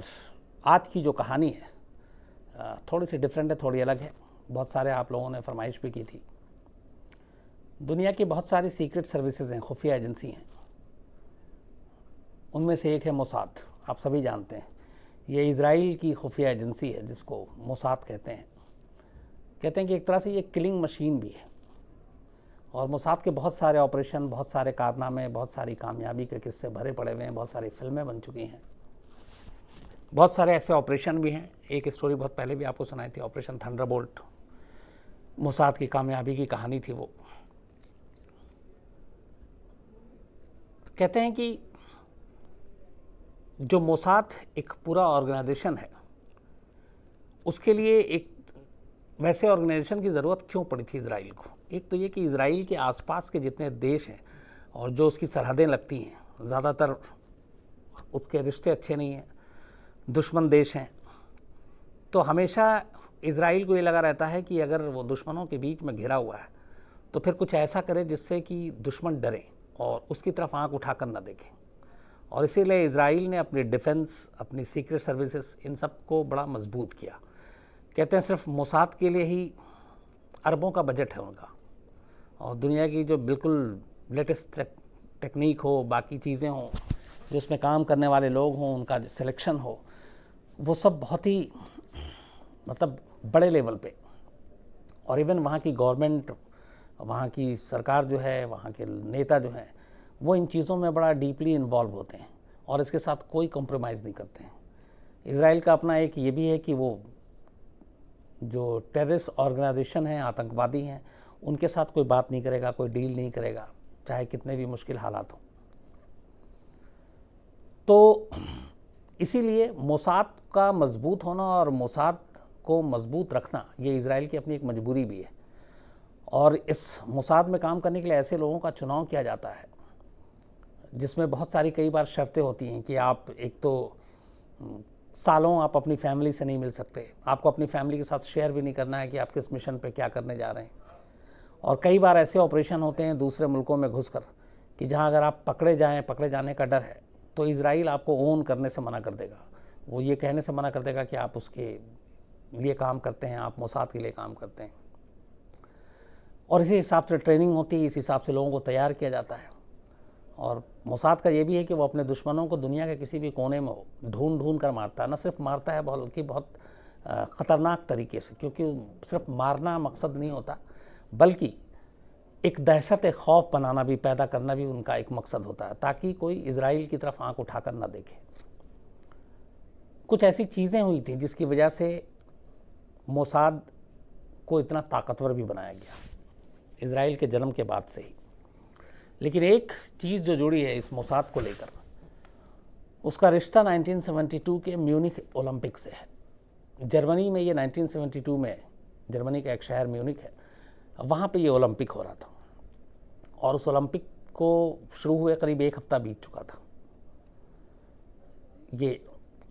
और आज की जो कहानी है थोड़ी सी डिफरेंट है, थोड़ी अलग है। बहुत सारे आप लोगों ने फरमाइश भी की थी। दुनिया की बहुत सारी सीक्रेट सर्विसेज हैं, खुफिया एजेंसी हैं। उनमें से एक है मोसाद, आप सभी जानते हैं। ये इज़राइल की खुफिया एजेंसी है जिसको मोसाद कहते हैं। कहते हैं कि एक तरह से ये किलिंग मशीन भी है। और मोसाद के बहुत सारे ऑपरेशन, बहुत सारे कारनामे, बहुत सारी कामयाबी के किस्से भरे पड़े हुए हैं। बहुत सारी फिल्में बन चुकी हैं। बहुत सारे ऐसे ऑपरेशन भी हैं। एक स्टोरी बहुत पहले भी आपको सुनाई थी, ऑपरेशन थंडरबोल्ट। मोसाद की कामयाबी की कहानी थी वो। कहते हैं कि जो मोसाद एक पूरा ऑर्गेनाइजेशन है, उसके लिए एक वैसे ऑर्गेनाइजेशन की ज़रूरत क्यों पड़ी थी इज़राइल को। एक तो ये कि इज़राइल के आसपास के जितने देश हैं और जो उसकी सरहदें लगती हैं, ज़्यादातर उसके रिश्ते अच्छे नहीं हैं, दुश्मन देश हैं। तो हमेशा इज़राइल को ये लगा रहता है कि अगर वो दुश्मनों के बीच में घिरा हुआ है तो फिर कुछ ऐसा करे जिससे कि दुश्मन डरे और उसकी तरफ आंख उठाकर न देखें। और इसीलिए इज़राइल ने अपनी डिफेंस, अपनी सीक्रेट सर्विसेज, इन सब को बड़ा मजबूत किया। कहते हैं सिर्फ मोसाद के लिए ही अरबों का बजट है उनका। और दुनिया की जो बिल्कुल लेटेस्ट टेक्निक हो, बाकी चीज़ें हों, जो उसमें काम करने वाले लोग हों, उनका सिलेक्शन हो, वो सब बहुत ही मतलब बड़े लेवल पे। और इवन वहाँ की गवर्नमेंट, वहाँ की सरकार जो है, वहाँ के नेता जो हैं, वो इन चीज़ों में बड़ा डीपली इन्वॉल्व होते हैं और इसके साथ कोई कॉम्प्रोमाइज़ नहीं करते हैं। इज़राइल का अपना एक ये भी है कि वो जो टेररिस्ट ऑर्गेनाइजेशन हैं, आतंकवादी हैं, उनके साथ कोई बात नहीं करेगा, कोई डील नहीं करेगा, चाहे कितने भी मुश्किल हालात हों। तो इसीलिए मोसाद का मजबूत होना और मोसाद को मजबूत रखना, ये इज़राइल की अपनी एक मजबूरी भी है। और इस मोसाद में काम करने के लिए ऐसे लोगों का चुनाव किया जाता है जिसमें बहुत सारी कई बार शर्तें होती हैं कि आप एक तो सालों आप अपनी फैमिली से नहीं मिल सकते, आपको अपनी फैमिली के साथ शेयर भी नहीं करना है कि आप किस मिशन पे क्या करने जा रहे हैं। और कई बार ऐसे ऑपरेशन होते हैं दूसरे मुल्कों में घुसकर कि जहां अगर आप पकड़े जाने का डर है तो इज़राइल आपको ओन करने से मना कर देगा। वो ये कहने से मना कर देगा कि आप उसके लिए काम करते हैं, आप मोसाद के लिए काम करते हैं। और इसी हिसाब से ट्रेनिंग होती है, इस हिसाब से लोगों को तैयार किया जाता है। और मोसाद का ये भी है कि वो अपने दुश्मनों को दुनिया के किसी भी कोने में ढूंढ कर मारता है। न सिर्फ मारता है, बल्कि बहुत ख़तरनाक तरीके से, क्योंकि सिर्फ मारना मकसद नहीं होता, बल्कि एक दहशत, एक खौफ बनाना भी, पैदा करना भी उनका एक मकसद होता है, ताकि कोई इज़राइल की तरफ आंख उठाकर न देखे। कुछ ऐसी चीज़ें हुई थी जिसकी वजह से मोसाद को इतना ताकतवर भी बनाया गया इज़राइल के जन्म के बाद से ही। लेकिन एक चीज़ जो जुड़ी है इस मोसाद को लेकर, उसका रिश्ता 1972 के म्यूनिख ओलंपिक से है। जर्मनी में ये 1972 में, जर्मनी का एक शहर म्यूनिख है, वहाँ पे ये ओलंपिक हो रहा था। और उस ओलंपिक को शुरू हुए करीब एक हफ्ता बीत चुका था। ये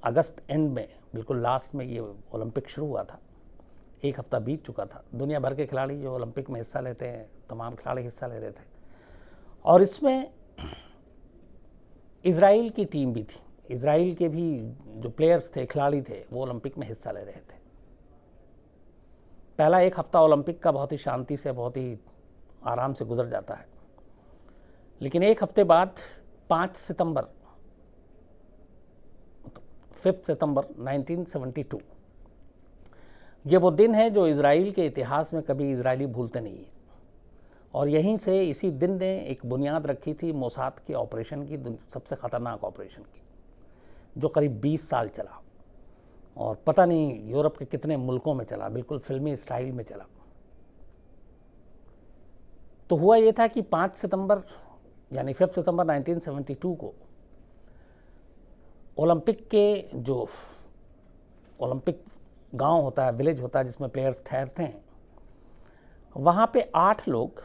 अगस्त एंड में, बिल्कुल लास्ट में ये ओलंपिक शुरू हुआ था। एक हफ्ता बीत चुका था। दुनिया भर के खिलाड़ी जो ओलंपिक में हिस्सा लेते हैं, तमाम खिलाड़ी हिस्सा ले रहे थे। और इसमें इज़राइल की टीम भी थी। इज़राइल के भी जो प्लेयर्स थे, खिलाड़ी थे, वो ओलंपिक में हिस्सा ले रहे थे। पहला एक हफ्ता ओलंपिक का बहुत ही शांति से, बहुत ही आराम से गुजर जाता है। लेकिन एक हफ्ते बाद 5 सितंबर 1972, ये वो दिन है जो इज़राइल के इतिहास में कभी इज़राइली भूलते नहीं है। और यहीं से, इसी दिन ने एक बुनियाद रखी थी मोसाद के ऑपरेशन की, सबसे ख़तरनाक ऑपरेशन की, जो करीब 20 साल चला और पता नहीं यूरोप के कितने मुल्कों में चला, बिल्कुल फिल्मी स्टाइल में चला। तो हुआ ये था कि 5 सितंबर यानी 5 सितंबर 1972 को ओलंपिक के जो ओलंपिक गांव होता है, विलेज होता है जिसमें प्लेयर्स ठहरते हैं, वहाँ पे 8 लोग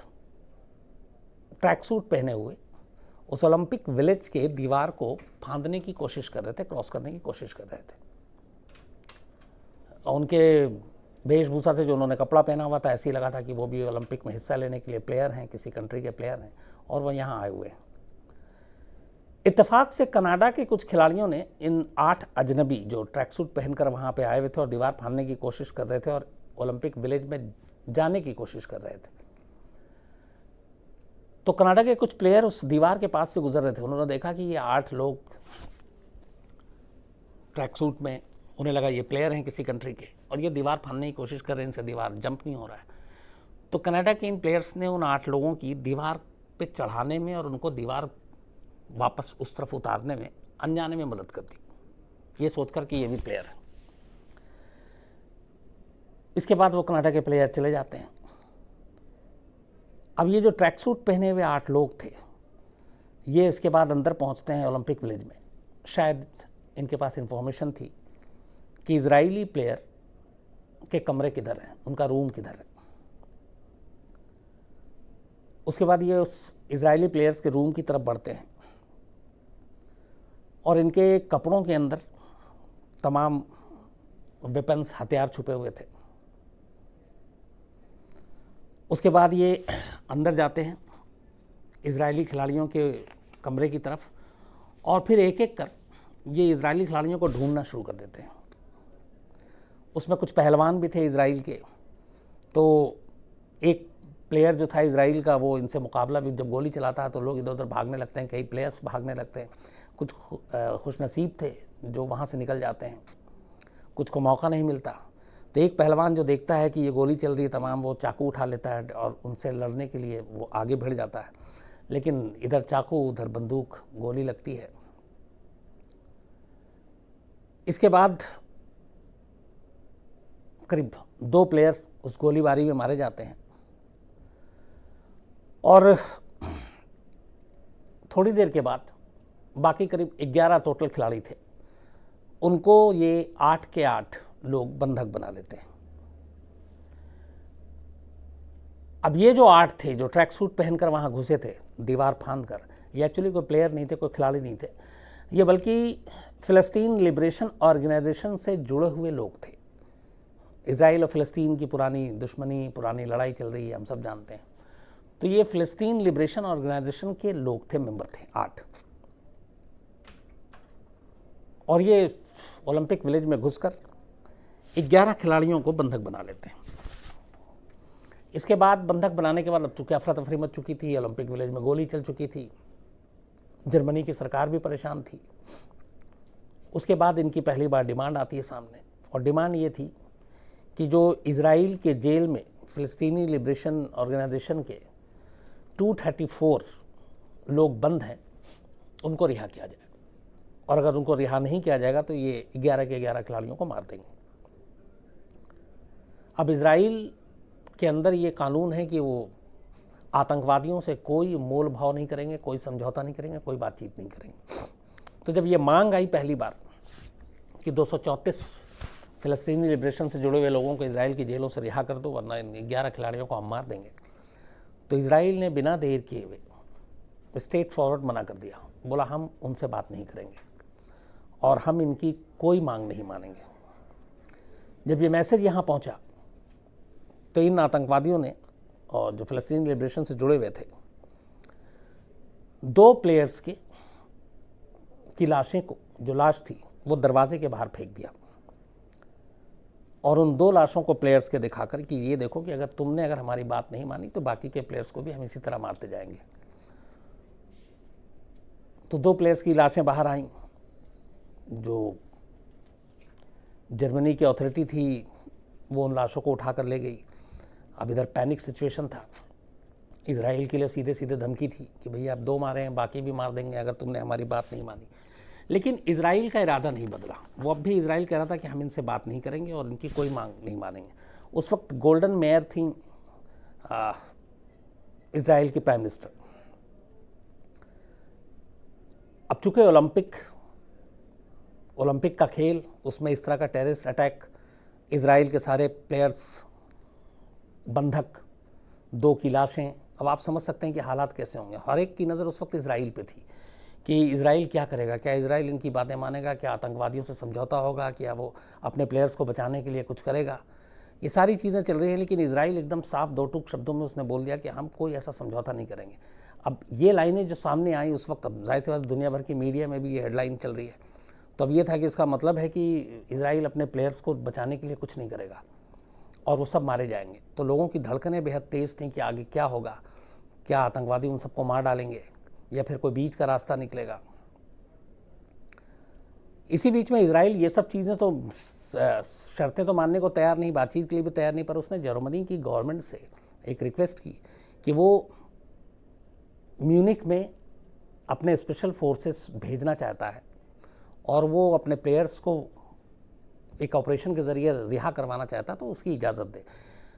ट्रैक सूट पहने हुए उस ओलंपिक विलेज के दीवार को फांदने की कोशिश कर रहे थे, क्रॉस करने की कोशिश कर रहे थे। उनके वेशभूषा से, जो उन्होंने कपड़ा पहना हुआ था, ऐसे ही लगा था कि वो भी ओलंपिक में हिस्सा लेने के लिए प्लेयर हैं, किसी कंट्री के प्लेयर हैं और वो यहाँ आए हुए हैं। इत्तेफाक से कनाडा के कुछ खिलाड़ियों ने इन 8 अजनबी जो ट्रैक सूट पहनकर वहाँ पे आए हुए थे और दीवार फाड़ने की कोशिश कर रहे थे और ओलंपिक विलेज में जाने की कोशिश कर रहे थे, तो कनाडा के कुछ प्लेयर उस दीवार के पास से गुजर रहे थे। उन्होंने देखा कि ये 8 लोग ट्रैक सूट में, उन्हें लगा ये प्लेयर हैं किसी कंट्री के और ये दीवार फाड़ने की कोशिश कर रहे हैं, इनसे दीवार जंप नहीं हो रहा है। तो कनाडा के इन प्लेयर्स ने उन 8 लोगों की दीवार पे चढ़ाने में और उनको दीवार वापस उस तरफ उतारने में अनजाने में मदद कर दी, ये सोचकर कि ये भी प्लेयर है। इसके बाद वो कनाडा के प्लेयर चले जाते हैं। अब ये जो ट्रैक सूट पहने हुए 8 लोग थे, ये इसके बाद अंदर पहुंचते हैं ओलंपिक विलेज में। शायद इनके पास इंफॉर्मेशन थी कि इजरायली प्लेयर के कमरे किधर हैं, उनका रूम किधर है। उसके बाद ये उस इजरायली प्लेयर्स के रूम की तरफ बढ़ते हैं और इनके कपड़ों के अंदर तमाम वेपन्स, हथियार छुपे हुए थे। उसके बाद ये अंदर जाते हैं इजरायली खिलाड़ियों के कमरे की तरफ और फिर एक एक कर ये इजरायली खिलाड़ियों को ढूंढना शुरू कर देते हैं। उसमें कुछ पहलवान भी थे इजराइल के, तो एक प्लेयर जो था इजराइल का, वो इनसे मुकाबला भी, जब गोली चलाता है तो लोग इधर उधर भागने लगते हैं, कई प्लेयर्स भागने लगते हैं। कुछ खुशनसीब थे जो वहाँ से निकल जाते हैं, कुछ को मौका नहीं मिलता। तो एक पहलवान जो देखता है कि ये गोली चल रही है तमाम, वो चाकू उठा लेता है और उनसे लड़ने के लिए वो आगे बढ़ जाता है, लेकिन इधर चाकू उधर बंदूक, गोली लगती है। इसके बाद करीब 2 प्लेयर्स उस गोलीबारी में मारे जाते हैं और थोड़ी देर के बाद बाकी करीब 11 टोटल खिलाड़ी थे, उनको ये 8 के 8 लोग बंधक बना लेते हैं। अब ये जो 8 थे जो ट्रैक सूट पहनकर वहाँ घुसे थे दीवार फांद कर, ये एक्चुअली कोई प्लेयर नहीं थे, कोई खिलाड़ी नहीं थे, ये बल्कि फ़िलिस्तीन लिबरेशन ऑर्गेनाइजेशन से जुड़े हुए लोग थे। इजराइल और फ़िलिस्तीन की पुरानी दुश्मनी, पुरानी लड़ाई चल रही है, हम सब जानते हैं। तो ये फ़िलिस्तीन लिबरेशन ऑर्गेनाइजेशन के लोग थे, मेंबर थे 8, और ये ओलंपिक विलेज में घुसकर 11 खिलाड़ियों को बंधक बना लेते हैं। इसके बाद बंधक बनाने के बाद अब चूंकि अफरा तफरी मच चुकी थी, ओलंपिक विलेज में गोली चल चुकी थी, जर्मनी की सरकार भी परेशान थी। उसके बाद इनकी पहली बार डिमांड आती है सामने, और डिमांड ये थी कि जो इजराइल के जेल में फ़िलिस्तीनी लिबरेशन ऑर्गेनाइजेशन के 234 लोग बंद हैं, उनको रिहा किया जाए, और अगर उनको रिहा नहीं किया जाएगा तो ये 11 के 11 खिलाड़ियों को मार देंगे। अब इजराइल के अंदर ये कानून है कि वो आतंकवादियों से कोई मोल भाव नहीं करेंगे, कोई समझौता नहीं करेंगे, कोई बातचीत नहीं करेंगे। तो जब ये मांग आई पहली बार कि 234 फ़िलिस्तीनी लिबरेशन से जुड़े हुए लोगों को इजराइल की जेलों से रिहा कर दो, वरना इन 11 खिलाड़ियों को हम मार देंगे, तो इजराइल ने बिना देर किए हुए स्ट्रेट फॉरवर्ड मना कर दिया। बोला हम उनसे बात नहीं करेंगे और हम इनकी कोई मांग नहीं मानेंगे। जब ये मैसेज यहाँ पहुँचा तो इन आतंकवादियों ने, और जो फ़िलिस्तीनी लिबरेशन से जुड़े हुए थे, 2 प्लेयर्स की लाशें को, जो लाश थी वो दरवाजे के बाहर फेंक दिया, और उन 2 लाशों को प्लेयर्स के दिखाकर कि ये देखो कि अगर हमारी बात नहीं मानी तो बाकी के प्लेयर्स को भी हम इसी तरह मारते जाएंगे। तो 2 प्लेयर्स की लाशें बाहर आईं। जो जर्मनी की अथॉरिटी थी वो उन लाशों को उठाकर ले गई। अब इधर पैनिक सिचुएशन था, इजराइल के लिए सीधे सीधे धमकी थी कि भैया आप 2 मारे हैं, बाकी भी मार देंगे अगर तुमने हमारी बात नहीं मानी। लेकिन इजराइल का इरादा नहीं बदला, वो अब भी इजराइल कह रहा था कि हम इनसे बात नहीं करेंगे और इनकी कोई मांग नहीं मानेंगे। उस वक्त गोल्डन मेयर थी इजराइल की प्राइम मिनिस्टर। अब चूंकि ओलंपिक का खेल, उसमें इस तरह का टेररिस्ट अटैक, इजराइल के सारे प्लेयर्स बंधक, 2 की लाशें, अब आप समझ सकते हैं कि हालात कैसे होंगे। हर एक की नज़र उस वक्त इजराइल पे थी कि इजराइल क्या करेगा, क्या इजराइल इनकी बातें मानेगा, क्या आतंकवादियों से समझौता होगा, क्या वो अपने प्लेयर्स को बचाने के लिए कुछ करेगा। ये सारी चीज़ें चल रही हैं, लेकिन इजराइल एकदम साफ 2 टूक शब्दों में उसने बोल दिया कि हम कोई ऐसा समझौता नहीं करेंगे। अब ये लाइनें जो सामने आई उस वक्त, अब जाहिर सी बात दुनिया भर की मीडिया में भी ये हेडलाइन चल रही है, तो अब ये था कि इसका मतलब है कि इजराइल अपने प्लेयर्स को बचाने के लिए कुछ नहीं करेगा और वो सब मारे जाएंगे। तो लोगों की धड़कनें बेहद तेज़ थीं कि आगे क्या होगा, क्या आतंकवादी उन सबको मार डालेंगे या फिर कोई बीच का रास्ता निकलेगा। इसी बीच में इजराइल ये सब चीज़ें तो शर्तें तो मानने को तैयार नहीं, बातचीत के लिए भी तैयार नहीं, पर उसने जर्मनी की गवर्नमेंट से एक रिक्वेस्ट की कि वो म्यूनिक में अपने स्पेशल फोर्सेस भेजना चाहता है और वो अपने प्लेयर्स को एक ऑपरेशन के ज़रिए रिहा करवाना चाहता है, तो उसकी इजाज़त दे।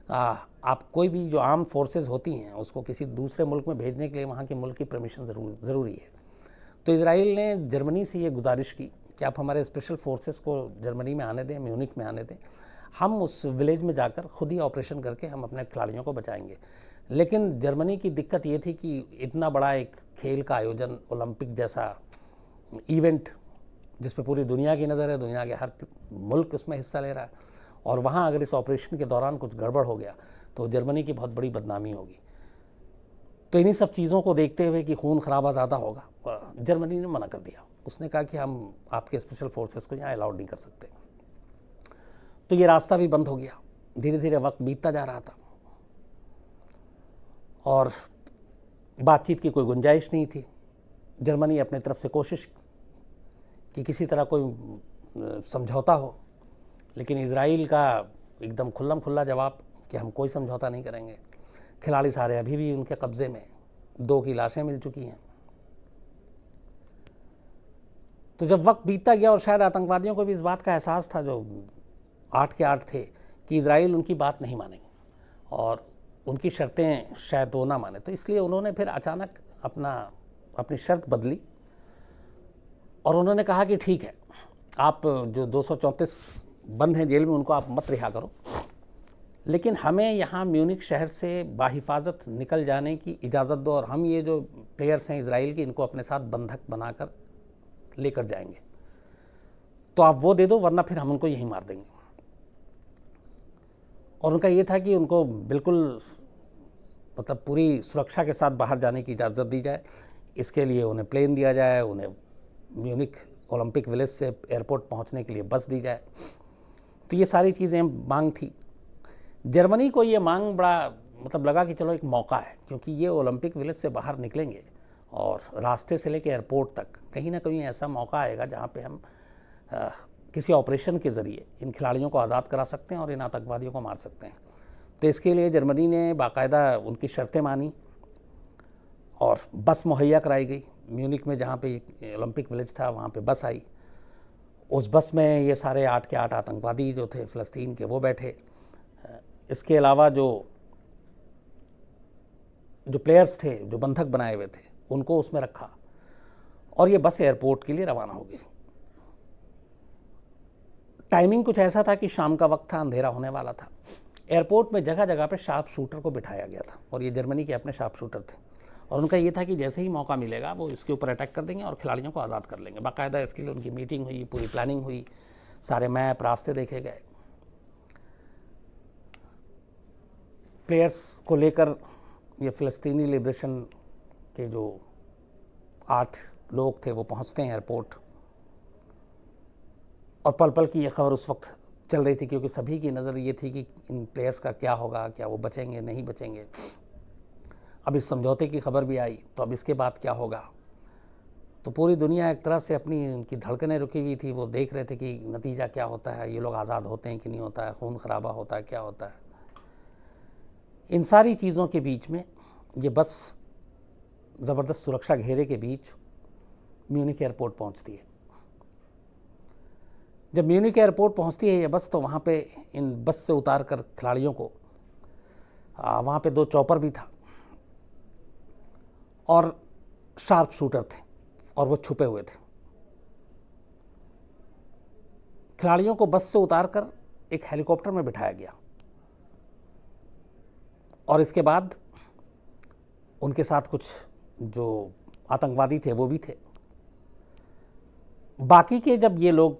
आप कोई भी जो आर्म फोर्सेस होती हैं उसको किसी दूसरे मुल्क में भेजने के लिए वहाँ के मुल्क की परमिशन ज़रूरी है। तो इजराइल ने जर्मनी से ये गुजारिश की कि आप हमारे स्पेशल फोर्सेस को जर्मनी में आने दें, म्यूनिक में आने दें, हम उस विलेज में जाकर खुद ही ऑपरेशन करके हम अपने खिलाड़ियों को बचाएंगे। लेकिन जर्मनी की दिक्कत ये थी कि इतना बड़ा एक खेल का आयोजन, ओलंपिक जैसा इवेंट जिस पे पूरी दुनिया की नज़र है, दुनिया के हर मुल्क उसमें हिस्सा ले रहा है, और वहाँ अगर इस ऑपरेशन के दौरान कुछ गड़बड़ हो गया तो जर्मनी की बहुत बड़ी बदनामी होगी। तो इन्हीं सब चीज़ों को देखते हुए कि खून खराबा ज़्यादा होगा, जर्मनी ने मना कर दिया। उसने कहा कि हम आपके स्पेशल फोर्सेस को यहाँ अलाउड नहीं कर सकते। तो ये रास्ता भी बंद हो गया। धीरे धीरे वक्त बीतता जा रहा था और बातचीत की कोई गुंजाइश नहीं थी। जर्मनी अपने तरफ से कोशिश कि किसी तरह कोई समझौता हो, लेकिन इजराइल का एकदम खुल्लम खुल्ला जवाब कि हम कोई समझौता नहीं करेंगे। खिलाड़ी सारे अभी भी उनके कब्ज़े में, 2 की लाशें मिल चुकी हैं। तो जब वक्त बीतता गया और शायद आतंकवादियों को भी इस बात का एहसास था, जो 8 के 8 थे, कि इजराइल उनकी बात नहीं मानेंगे और उनकी शर्तें शायद वो ना माने, तो इसलिए उन्होंने फिर अचानक अपनी शर्त बदली और उन्होंने कहा कि ठीक है, आप जो 234 बंद हैं जेल में उनको आप मत रिहा करो, लेकिन हमें यहाँ म्यूनिक शहर से बाहिफाजत निकल जाने की इजाज़त दो और हम ये जो प्लेयर्स हैं इजराइल के, इनको अपने साथ बंधक बनाकर लेकर जाएंगे, तो आप वो दे दो, वरना फिर हम उनको यहीं मार देंगे। और उनका ये था कि उनको बिल्कुल मतलब पूरी सुरक्षा के साथ बाहर जाने की इजाज़त दी जाए। इसके लिए उन्हें प्लेन दिया जाए, उन्हें म्यूनिक ओलंपिक विलेज से एयरपोर्ट पहुंचने के लिए बस दी जाए। तो ये सारी चीज़ें मांग थी। जर्मनी को ये मांग बड़ा मतलब लगा कि चलो एक मौका है, क्योंकि ये ओलंपिक विलेज से बाहर निकलेंगे और रास्ते से लेकर एयरपोर्ट तक कहीं ना कहीं ऐसा मौका आएगा जहाँ पे हम किसी ऑपरेशन के ज़रिए इन खिलाड़ियों को आज़ाद करा सकते हैं और इन आतंकवादियों को मार सकते हैं। तो इसके लिए जर्मनी ने बाकायदा उनकी शर्तें मानी और बस मुहैया कराई गई। म्यूनिक में जहाँ पे ओलंपिक विलेज था वहाँ पे बस आई। उस बस में ये सारे 8 के 8 आतंकवादी जो थे फ़लस्तीन के, वो बैठे। इसके अलावा जो प्लेयर्स थे, जो बंधक बनाए हुए थे, उनको उसमें रखा और ये बस एयरपोर्ट के लिए रवाना हो गई। टाइमिंग कुछ ऐसा था कि शाम का वक्त था, अंधेरा होने वाला था। एयरपोर्ट में जगह जगह पे शार्प शूटर को बिठाया गया था और ये जर्मनी के अपने शार्प शूटर थे और उनका ये था कि जैसे ही मौका मिलेगा वो इसके ऊपर अटैक कर देंगे और खिलाड़ियों को आज़ाद कर लेंगे। बाकायदा इसके लिए उनकी मीटिंग हुई, पूरी प्लानिंग हुई, सारे मैप रास्ते देखे गए। प्लेयर्स को लेकर ये फ़लस्तीनी लिबरेशन के जो 8 लोग थे वो पहुंचते हैं एयरपोर्ट और पल पल की ये खबर उस वक्त चल रही थी, क्योंकि सभी की नज़र ये थी कि इन प्लेयर्स का क्या होगा, क्या वो बचेंगे नहीं बचेंगे। अब इस समझौते की खबर भी आई, तो अब इसके बाद क्या होगा। तो पूरी दुनिया एक तरह से अपनी उनकी धड़कनें रुकी हुई थी, वो देख रहे थे कि नतीजा क्या होता है, ये लोग आज़ाद होते हैं कि नहीं होता है, खून खराबा होता है, क्या होता है। इन सारी चीज़ों के बीच में ये बस ज़बरदस्त सुरक्षा घेरे के बीच म्यूनिक एयरपोर्ट पहुंचती है। जब म्यूनिक एयरपोर्ट पहुंचती है ये बस, तो वहाँ पे इन बस से उतार कर खिलाड़ियों को वहाँ पे 2 चॉपर भी था और शार्प शूटर थे और वो छुपे हुए थे। खिलाड़ियों को बस से उतार कर एक हेलीकॉप्टर में बिठाया गया और इसके बाद उनके साथ कुछ जो आतंकवादी थे वो भी थे। बाकी के जब ये लोग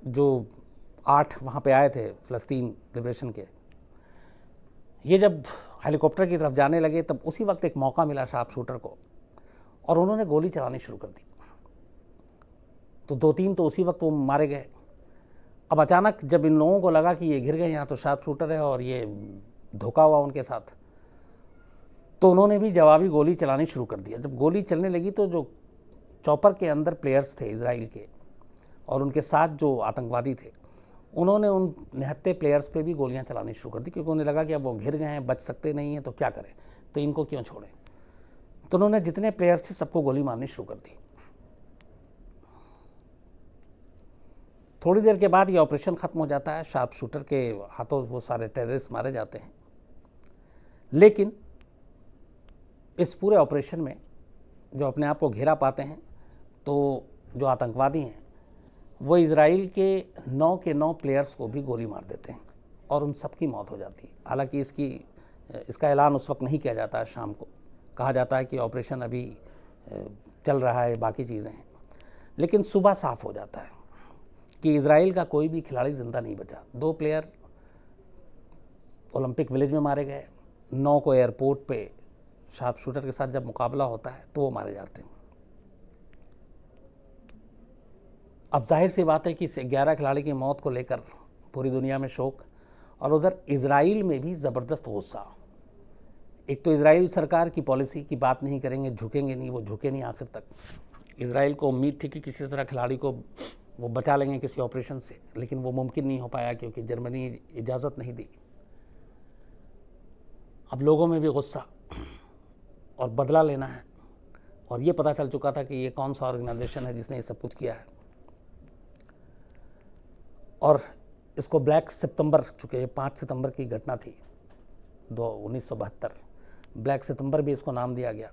जो 8 वहाँ पे आए थे फ़लस्तीन लिबरेशन के, ये जब हेलीकॉप्टर की तरफ जाने लगे, तब उसी वक्त एक मौका मिला शार्प शूटर को और उन्होंने गोली चलानी शुरू कर दी। तो 2-3 तो उसी वक्त वो मारे गए। अब अचानक जब इन लोगों को लगा कि ये घिर गए, यहाँ तो शार्प शूटर है और ये धोखा हुआ उनके साथ, तो उन्होंने भी जवाबी गोली चलानी शुरू कर दिया। जब गोली चलने लगी तो जो चॉपर के अंदर प्लेयर्स थे इजराइल के और उनके साथ जो आतंकवादी थे, उन्होंने उन निहत्थे प्लेयर्स पे भी गोलियां चलानी शुरू कर दी, क्योंकि उन्हें लगा कि अब वो घिर गए हैं, बच सकते नहीं हैं, तो क्या करें, तो इनको क्यों छोड़ें। तो उन्होंने जितने प्लेयर्स थे सबको गोली मारनी शुरू कर दी। थोड़ी देर के बाद ये ऑपरेशन ख़त्म हो जाता है, शार्प शूटर के हाथों वो सारे टेररिस्ट मारे जाते हैं। लेकिन इस पूरे ऑपरेशन में जो अपने आप को घेरा पाते हैं, तो जो आतंकवादी हैं वो इजराइल के 9 के 9 प्लेयर्स को भी गोली मार देते हैं और उन सबकी मौत हो जाती है। हालांकि इसका ऐलान उस वक्त नहीं किया जाता है, शाम को कहा जाता है कि ऑपरेशन अभी चल रहा है, बाकी चीज़ें हैं। लेकिन सुबह साफ हो जाता है कि इजराइल का कोई भी खिलाड़ी ज़िंदा नहीं बचा। 2 प्लेयर ओलंपिक विलेज में मारे गए, 9 को एयरपोर्ट पे शार्प शूटर के साथ जब मुकाबला होता है तो वो मारे जाते हैं। अब जाहिर सी बात है कि इस 11 खिलाड़ी की मौत को लेकर पूरी दुनिया में शोक, और उधर इजराइल में भी ज़बरदस्त गुस्सा। एक तो इजराइल सरकार की पॉलिसी की बात नहीं करेंगे, झुकेंगे नहीं, वो झुके नहीं आखिर तक। इजराइल को उम्मीद थी कि किसी तरह खिलाड़ी को वो बचा लेंगे किसी ऑपरेशन से, लेकिन वो मुमकिन नहीं हो पाया क्योंकि जर्मनी इजाज़त नहीं दी। अब लोगों में भी गुस्सा और बदला लेना है, और ये पता चल चुका था कि ये कौन सा ऑर्गेनाइजेशन है जिसने ये सब कुछ किया है। और इसको ब्लैक सितंबर, चूँकि 5 सितंबर की घटना थी 1972, ब्लैक सितंबर भी इसको नाम दिया गया।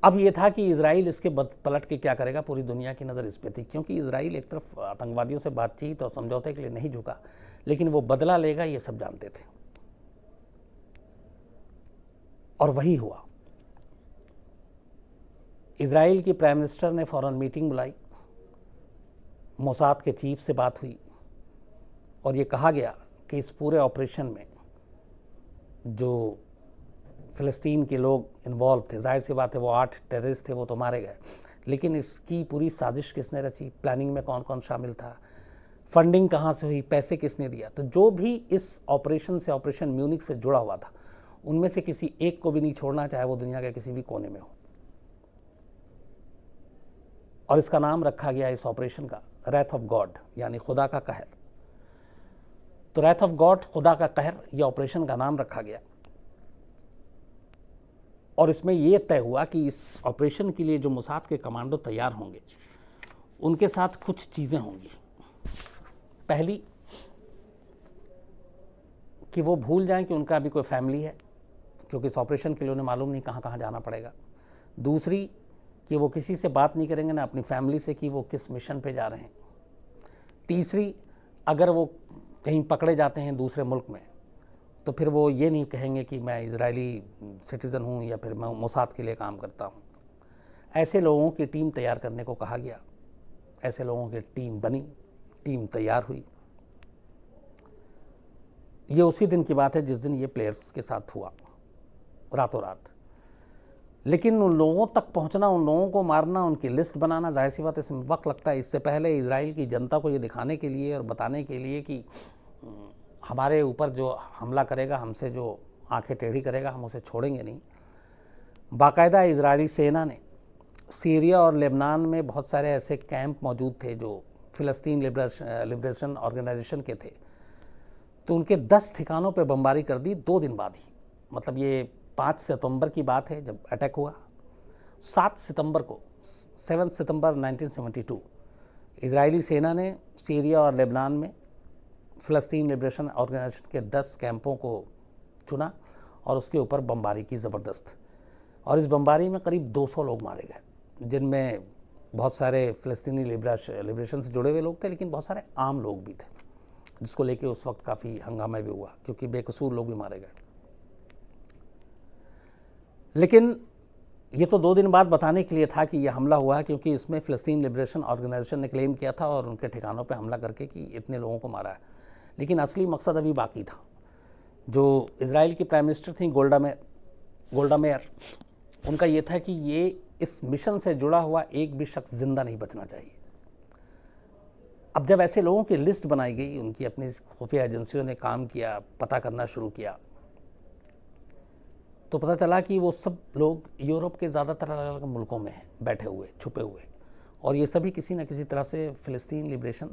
अब ये था कि इजराइल इसके पलट के क्या करेगा, पूरी दुनिया की नज़र इस पे थी, क्योंकि इजराइल एक तरफ आतंकवादियों से बातचीत और समझौते के लिए नहीं झुका, लेकिन वो बदला लेगा ये सब जानते थे। और वही हुआ। इजराइल की प्राइम मिनिस्टर ने फ़ौरन मीटिंग बुलाई, मोसाद के चीफ से बात हुई और ये कहा गया कि इस पूरे ऑपरेशन में जो फ़लस्तीन के लोग इन्वॉल्व थे, जाहिर सी बात है वो 8 टेररिस्ट थे, वो तो मारे गए, लेकिन इसकी पूरी साजिश किसने रची, प्लानिंग में कौन कौन शामिल था, फंडिंग कहाँ से हुई, पैसे किसने दिया, तो जो भी इस ऑपरेशन से, ऑपरेशन म्यूनिख से जुड़ा हुआ था, उनमें से किसी एक को भी नहीं छोड़ना, चाहे वो दुनिया के किसी भी कोने में हो। और इसका नाम रखा गया इस ऑपरेशन का रैथ ऑफ गॉड, यानी खुदा का कहर। तो रैथ ऑफ गॉड, खुदा का कहर, ये ऑपरेशन का नाम रखा गया। और इसमें यह तय हुआ कि इस ऑपरेशन के लिए जो मोसाद के कमांडो तैयार होंगे, उनके साथ कुछ चीज़ें होंगी। पहली कि वो भूल जाएं कि उनका अभी कोई फैमिली है, क्योंकि इस ऑपरेशन के लिए उन्हें मालूम नहीं कहाँ कहाँ जाना पड़ेगा। दूसरी कि वो किसी से बात नहीं करेंगे, ना अपनी फैमिली से, कि वो किस मिशन पे जा रहे हैं। तीसरी, अगर वो कहीं पकड़े जाते हैं दूसरे मुल्क में, तो फिर वो ये नहीं कहेंगे कि मैं इजरायली सिटीज़न हूँ या फिर मैं मोसाद के लिए काम करता हूँ। ऐसे लोगों की टीम तैयार करने को कहा गया। ऐसे लोगों की टीम बनी, टीम तैयार हुई। ये उसी दिन की बात है जिस दिन ये प्लेयर्स के साथ हुआ, रातों रात। लेकिन उन लोगों तक पहुंचना, उन लोगों को मारना, उनकी लिस्ट बनाना, जाहिर सी बात है इसमें वक्त लगता है। इससे पहले इजराइल की जनता को ये दिखाने के लिए और बताने के लिए कि हमारे ऊपर जो हमला करेगा, हमसे जो आंखें टेढ़ी करेगा, हम उसे छोड़ेंगे नहीं, बाकायदा इजरायली सेना ने सीरिया और लेबनान में बहुत सारे ऐसे कैंप मौजूद थे जो फ़लस्तीन लिबरेशन ऑर्गेनाइजेशन के थे, तो उनके 10 ठिकानों पे बमबारी कर दी 2 दिन बाद ही। मतलब ये 5 सितंबर की बात है जब अटैक हुआ। 7 सितंबर को, 7 सितंबर 1972, इजरायली सेना ने सीरिया और लेबनान में फ़लस्तीन लिबरेशन ऑर्गेनाइजेशन के 10 कैंपों को चुना और उसके ऊपर बमबारी की ज़बरदस्त। और इस बमबारी में करीब 200 लोग मारे गए, जिनमें बहुत सारे फ़लस्तीनी लिबरेशन से जुड़े हुए लोग थे, लेकिन बहुत सारे आम लोग भी थे, जिसको लेके उस वक्त काफ़ी हंगामा भी हुआ, क्योंकि बेकसूर लोग भी मारे गए। लेकिन ये तो 2 दिन बाद बताने के लिए था कि यह हमला हुआ है, क्योंकि इसमें फ़लस्तीन लिबरेशन ऑर्गेनाइजेशन ने क्लेम किया था और उनके ठिकानों पे हमला करके कि इतने लोगों को मारा है। लेकिन असली मकसद अभी बाकी था। जो इजराइल की प्राइम मिनिस्टर थी गोल्डा मेयर, उनका ये था कि ये इस मिशन से जुड़ा हुआ एक भी शख्स जिंदा नहीं बचना चाहिए। अब जब ऐसे लोगों की लिस्ट बनाई गई, उनकी अपनी खुफिया एजेंसियों ने काम किया, पता करना शुरू किया, तो पता चला कि वो सब लोग यूरोप के ज़्यादातर अलग अलग मुल्कों में बैठे हुए, छुपे हुए, और ये सभी किसी न किसी तरह से फ़िलिस्तीन लिबरेशन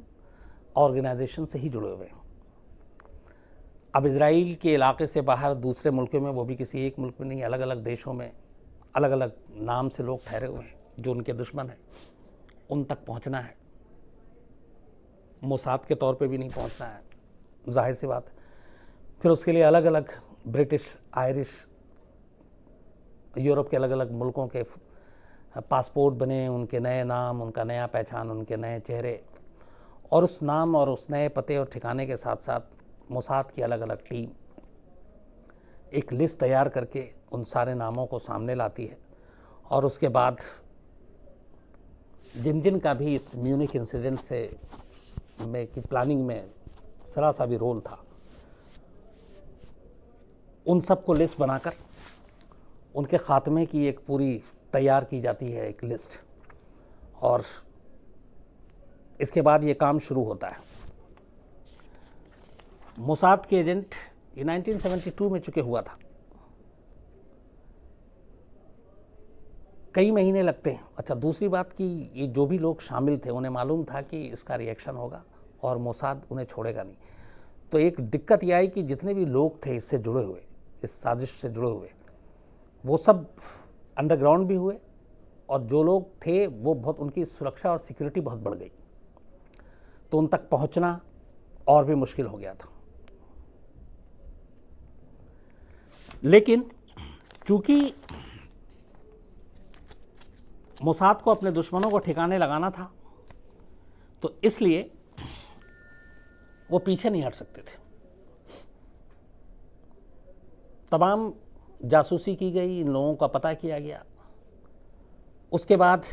ऑर्गेनाइजेशन से ही जुड़े हुए हैं। अब इजराइल के इलाके से बाहर दूसरे मुल्कों में, वो भी किसी एक मुल्क में नहीं, अलग अलग देशों में अलग अलग नाम से लोग ठहरे हुए हैं जो उनके दुश्मन हैं। उन तक पहुंचना है, मोसाद के तौर पे भी नहीं पहुंचना है, जाहिर सी बात। फिर उसके लिए अलग अलग ब्रिटिश, आयरिश, यूरोप के अलग अलग मुल्कों के पासपोर्ट बने, उनके नए नाम, उनका नया पहचान, उनके नए चेहरे, और उस नाम और उस नए पते और ठिकाने के साथ साथ मोसाद की अलग अलग टीम एक लिस्ट तैयार करके उन सारे नामों को सामने लाती है। और उसके बाद जिन जिन का भी इस म्यूनिख इंसिडेंट से में की प्लानिंग में जरा सा भी रोल था, उन सबको लिस्ट बनाकर उनके ख़ात्मे की एक पूरी तैयार की जाती है, एक लिस्ट, और इसके बाद ये काम शुरू होता है। मोसाद के एजेंट ये 1972 में चुके हुआ था, कई महीने लगते हैं। अच्छा, दूसरी बात कि ये जो भी लोग शामिल थे उन्हें मालूम था कि इसका रिएक्शन होगा और मोसाद उन्हें छोड़ेगा नहीं। तो एक दिक्कत यह आई कि जितने भी लोग थे इससे जुड़े हुए, इस साजिश से जुड़े हुए, वो सब अंडरग्राउंड भी हुए, और जो लोग थे वो बहुत, उनकी सुरक्षा और सिक्योरिटी बहुत बढ़ गई, तो उन तक पहुंचना और भी मुश्किल हो गया था। लेकिन चूंकि मोसाद को अपने दुश्मनों को ठिकाने लगाना था, तो इसलिए वो पीछे नहीं हट सकते थे। तमाम जासूसी की गई, इन लोगों का पता किया गया। उसके बाद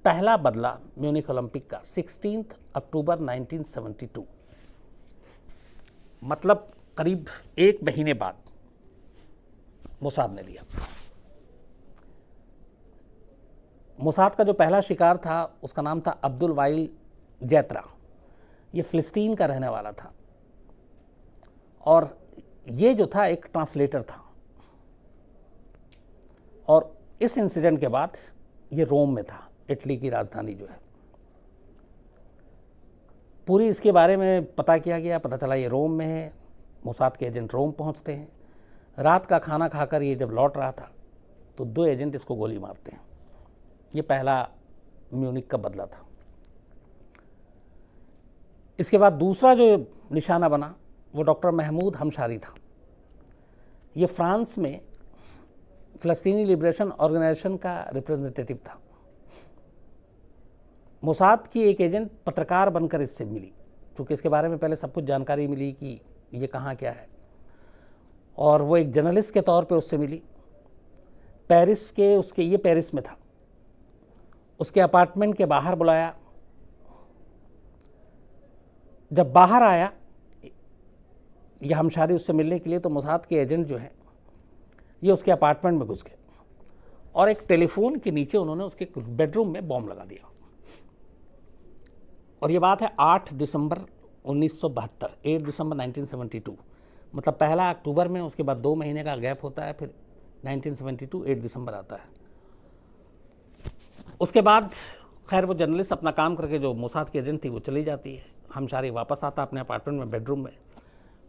पहला बदला म्यूनिख ओलंपिक का 16 अक्टूबर 1972, मतलब करीब एक महीने बाद मोसाद ने लिया। मोसाद का जो पहला शिकार था उसका नाम था अब्दुल वाइल जैत्रा। ये फ़िलिस्तीन का रहने वाला था, और ये जो था एक ट्रांसलेटर था। और इस इंसिडेंट के बाद ये रोम में था, इटली की राजधानी जो है। पूरी इसके बारे में पता किया गया, पता चला ये रोम में है। मोसाद के एजेंट रोम पहुंचते हैं। रात का खाना खाकर ये जब लौट रहा था तो 2 एजेंट इसको गोली मारते हैं। ये पहला म्यूनिख का बदला था। इसके बाद दूसरा जो निशाना बना वो डॉक्टर महमूद हमशारी था। ये फ्रांस में फ़िलिस्तीनी लिबरेशन ऑर्गेनाइजेशन का रिप्रेजेंटेटिव था। मोसाद की एक एजेंट पत्रकार बनकर इससे मिली, क्योंकि इसके बारे में पहले सब कुछ जानकारी मिली कि ये कहाँ क्या है, और वो एक जर्नलिस्ट के तौर पे उससे मिली। पेरिस के, उसके, ये पेरिस में था, उसके अपार्टमेंट के बाहर बुलाया। जब बाहर आया यह हमशारी उससे मिलने के लिए, तो मोसाद के एजेंट जो हैं ये उसके अपार्टमेंट में घुस गए, और एक टेलीफोन के नीचे उन्होंने उसके बेडरूम में बॉम्ब लगा दिया। और ये बात है 8 दिसंबर 1972, 8 दिसंबर 1972, मतलब पहला अक्टूबर में, उसके बाद 2 महीने का गैप होता है, फिर 1972 8 दिसंबर आता है। उसके बाद खैर वो जर्नलिस्ट अपना काम करके, जो मोसाद की एजेंट थी वो चली जाती है। हमशारी वापस आता अपने अपार्टमेंट में, बेडरूम में।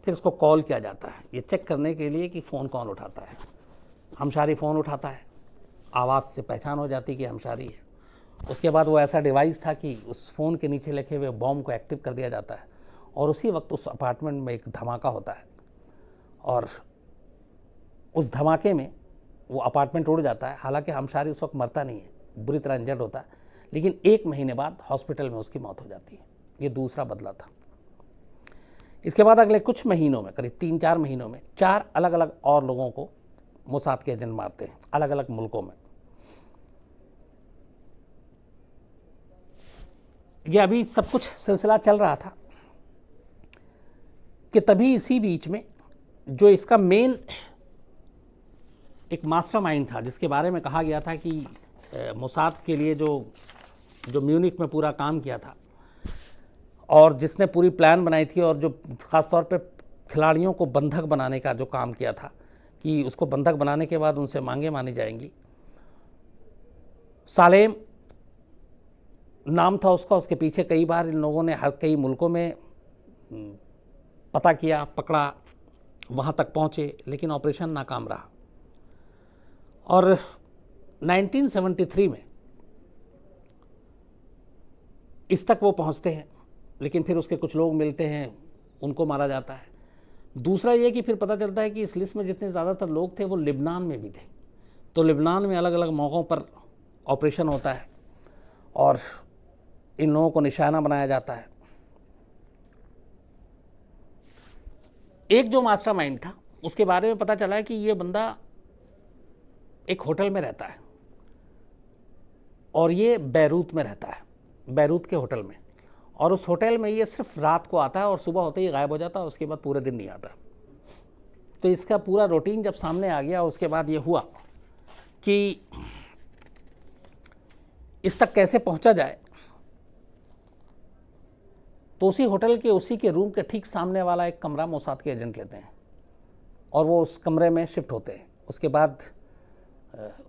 फिर उसको कॉल किया जाता है ये चेक करने के लिए कि फ़ोन कौन उठाता है। हमशारी फ़ोन उठाता है, आवाज़ से पहचान हो जाती कि हमशारी है। उसके बाद वो ऐसा डिवाइस था कि उस फ़ोन के नीचे लिखे हुए बॉम्ब को एक्टिव कर दिया जाता है, और उसी वक्त उस अपार्टमेंट में एक धमाका होता है, और उस धमाके में वो अपार्टमेंट उड़ जाता है। हालांकि हमशारी उस वक्त मरता नहीं है, बुरी तरह इंजर्ड होता है, लेकिन 1 महीने बाद हॉस्पिटल में उसकी मौत हो जाती है। ये दूसरा बदला था। इसके बाद अगले कुछ महीनों में, करीब 3-4 महीनों में, 4 अलग अलग और लोगों को मोसाद के एजेंट मारते हैं, अलग अलग मुल्कों में। ये अभी सब कुछ सिलसिला चल रहा था कि तभी इसी बीच में जो इसका मेन एक मास्टरमाइंड था, जिसके बारे में कहा गया था कि मोसाद के लिए जो म्यूनिख में पूरा काम किया था और जिसने पूरी प्लान बनाई थी और जो ख़ास तौर पे खिलाड़ियों को बंधक बनाने का जो काम किया था कि उसको बंधक बनाने के बाद उनसे मांगे मानी जाएंगी, सालेम नाम था उसका। उसके पीछे कई बार इन लोगों ने कई मुल्कों में पता किया, पकड़ा, वहाँ तक पहुँचे, लेकिन ऑपरेशन नाकाम रहा। और 1973 में इस तक वो पहुँचते हैं, लेकिन फिर उसके कुछ लोग मिलते हैं, उनको मारा जाता है। दूसरा ये कि फिर पता चलता है कि इस लिस्ट में जितने ज़्यादातर लोग थे वो लिबनान में भी थे, तो लिबनान में अलग अलग मौक़ों पर ऑपरेशन होता है और इन लोगों को निशाना बनाया जाता है। एक जो मास्टरमाइंड था उसके बारे में पता चला है कि ये बंदा एक होटल में रहता है और ये बैरूत में रहता है, बैरूत के होटल में, और उस होटल में ये सिर्फ रात को आता है और सुबह होते ही गायब हो जाता है, उसके बाद पूरे दिन नहीं आता। तो इसका पूरा रूटीन जब सामने आ गया, उसके बाद ये हुआ कि इस तक कैसे पहुंचा जाए। तो उसी होटल के उसी के रूम के ठीक सामने वाला एक कमरा मोसाद के एजेंट लेते हैं और वो उस कमरे में शिफ्ट होते हैं। उसके बाद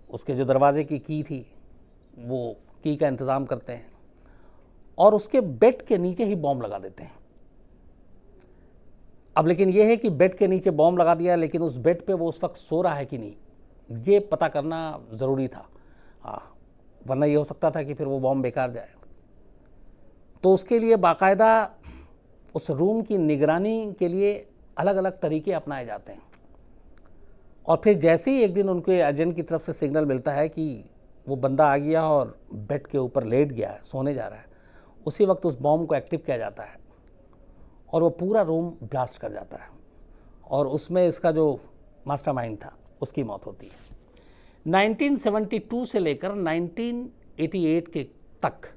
उसके जो दरवाजे की की थी वो की का इंतज़ाम करते हैं और उसके बेड के नीचे ही बॉम्ब लगा देते हैं। अब लेकिन ये है कि बेड के नीचे बॉम्ब लगा दिया, लेकिन उस बेड पे वो उस वक्त सो रहा है कि नहीं, ये पता करना ज़रूरी था, वरना ये हो सकता था कि फिर वो बॉम्ब बेकार जाए। तो उसके लिए बाकायदा उस रूम की निगरानी के लिए अलग अलग तरीके अपनाए जाते हैं। और फिर जैसे ही एक दिन उनके एजेंट की तरफ से सिग्नल मिलता है कि वो बंदा आ गया और बेड के ऊपर लेट गया है, सोने जा रहा है, उसी वक्त उस बॉम्ब को एक्टिव किया जाता है और वो पूरा रूम ब्लास्ट कर जाता है और उसमें इसका जो मास्टरमाइंड था उसकी मौत होती है। 1972 से लेकर 1988 के तक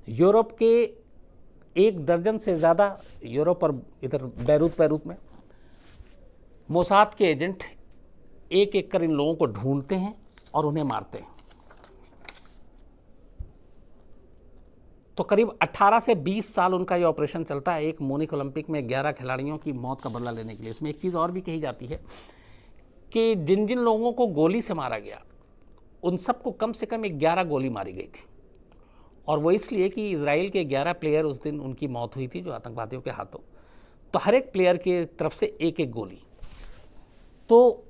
यूरोप के 1 दर्जन से ज़्यादा, यूरोप और इधर बैरूत में मोसाद के एजेंट एक एक कर इन लोगों को ढूंढते हैं और उन्हें मारते हैं। तो करीब 18 से 20 साल उनका ये ऑपरेशन चलता है, एक म्यूनिख ओलंपिक में 11 खिलाड़ियों की मौत का बदला लेने के लिए। इसमें एक चीज़ और भी कही जाती है कि जिन जिन लोगों को गोली से मारा गया उन सबको कम से कम 11 गोली मारी गई थी, और वो इसलिए कि इजराइल के 11 प्लेयर उस दिन उनकी मौत हुई थी जो आतंकवादियों के हाथों। तो हर एक प्लेयर की तरफ से एक एक गोली। तो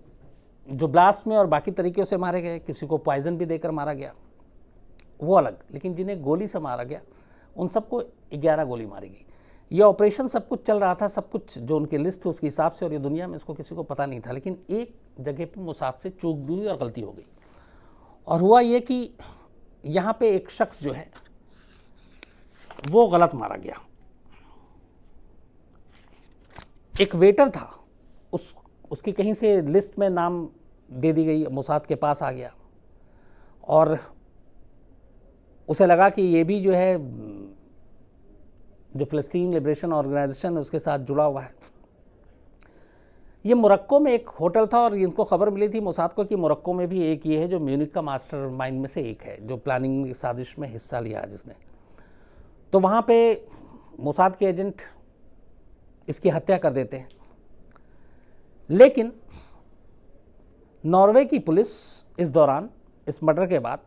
जो ब्लास्ट में और बाकी तरीक़े से मारे गए, किसी को पॉइजन भी देकर मारा गया, वो अलग, लेकिन जिन्हें गोली से मारा गया उन सबको 11 गोली मारी गई। ये ऑपरेशन सब कुछ चल रहा था, सब कुछ जो उनकी लिस्ट थी उसके हिसाब से, और ये दुनिया में इसको किसी को पता नहीं था। लेकिन एक जगह पे मोसाद से चूक भी हुई और गलती हो गई, और हुआ ये कि यहाँ पे एक शख्स जो है वो गलत मारा गया। एक वेटर था, उसकी कहीं से लिस्ट में नाम दे दी गई, मोसाद के पास आ गया और उसे लगा कि ये भी जो है जो फ़लस्तीन लिबरेशन ऑर्गेनाइजेशन है उसके साथ जुड़ा हुआ है। ये मोरक्को में एक होटल था और इनको खबर मिली थी मोसाद को कि मोरक्को में भी एक ये है जो म्यूनिख का मास्टरमाइंड में से एक है, जो प्लानिंग की साजिश में हिस्सा लिया है जिसने। तो वहाँ पे मोसाद के एजेंट इसकी हत्या कर देते हैं, लेकिन नॉर्वे की पुलिस इस दौरान, इस मर्डर के बाद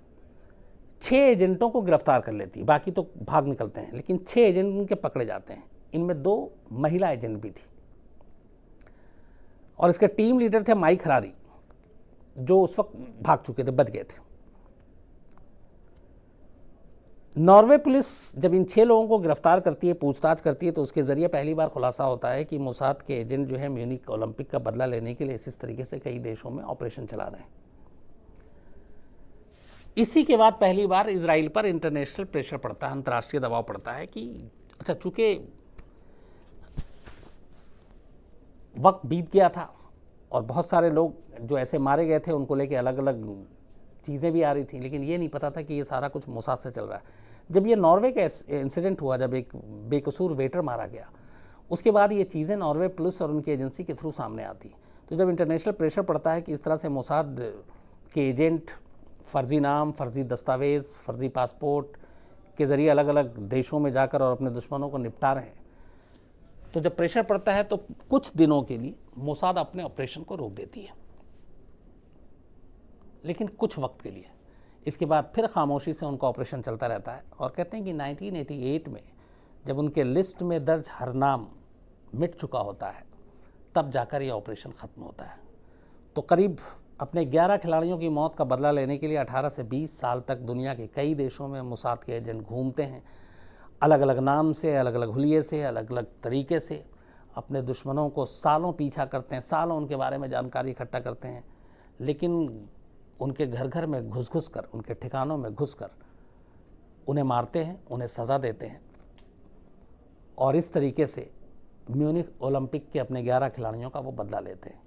6 एजेंटों को गिरफ्तार कर लेती है। बाकी तो भाग निकलते हैं, लेकिन 6 एजेंट उनके पकड़े जाते हैं। इनमें 2 महिला एजेंट भी थी और इसके टीम लीडर थे माइक हरारी, जो उस वक्त भाग चुके थे, बच गए थे। नॉर्वे पुलिस जब इन 6 लोगों को गिरफ्तार करती है, पूछताछ करती है, तो उसके ज़रिए पहली बार खुलासा होता है कि मोसाद के एजेंट जो है म्यूनिख ओलंपिक का बदला लेने के लिए इस तरीके से कई देशों में ऑपरेशन चला रहे हैं। इसी के बाद पहली बार इजराइल पर इंटरनेशनल प्रेशर पड़ता है, अंतर्राष्ट्रीय दबाव पड़ता है कि अच्छा, चूंकि वक्त बीत गया था और बहुत सारे लोग जो ऐसे मारे गए थे उनको लेके अलग अलग चीज़ें भी आ रही थी, लेकिन ये नहीं पता था कि ये सारा कुछ मोसाद से चल रहा है। जब ये नॉर्वे का इंसिडेंट हुआ, जब एक बेकसूर वेटर मारा गया, उसके बाद ये चीज़ें नॉर्वे पुलिस और उनकी एजेंसी के थ्रू सामने आती। तो जब इंटरनेशनल प्रेशर पड़ता है कि इस तरह से मोसाद के एजेंट फ़र्ज़ी नाम, फ़र्ज़ी दस्तावेज़, फ़र्ज़ी पासपोर्ट के ज़रिए अलग अलग देशों में जाकर और अपने दुश्मनों को निपटा रहे हैं, तो जब प्रेशर पड़ता है तो कुछ दिनों के लिए मोसाद अपने ऑपरेशन को रोक देती है, लेकिन कुछ वक्त के लिए। इसके बाद फिर खामोशी से उनका ऑपरेशन चलता रहता है और कहते हैं कि 1988 में जब उनके लिस्ट में दर्ज हर नाम मिट चुका होता है, तब जाकर ये ऑपरेशन ख़त्म होता है। तो करीब अपने 11 खिलाड़ियों की मौत का बदला लेने के लिए 18 से 20 साल तक दुनिया के कई देशों में मोसाद के एजेंट घूमते हैं, अलग अलग नाम से, अलग अलग हुलिये से, अलग अलग तरीके से अपने दुश्मनों को सालों पीछा करते हैं, सालों उनके बारे में जानकारी इकट्ठा करते हैं, लेकिन उनके घर घर में घुस घुस कर, उनके ठिकानों में घुस कर उन्हें मारते हैं, उन्हें सज़ा देते हैं और इस तरीके से म्यूनिख ओलंपिक के अपने 11 खिलाड़ियों का वो बदला लेते हैं।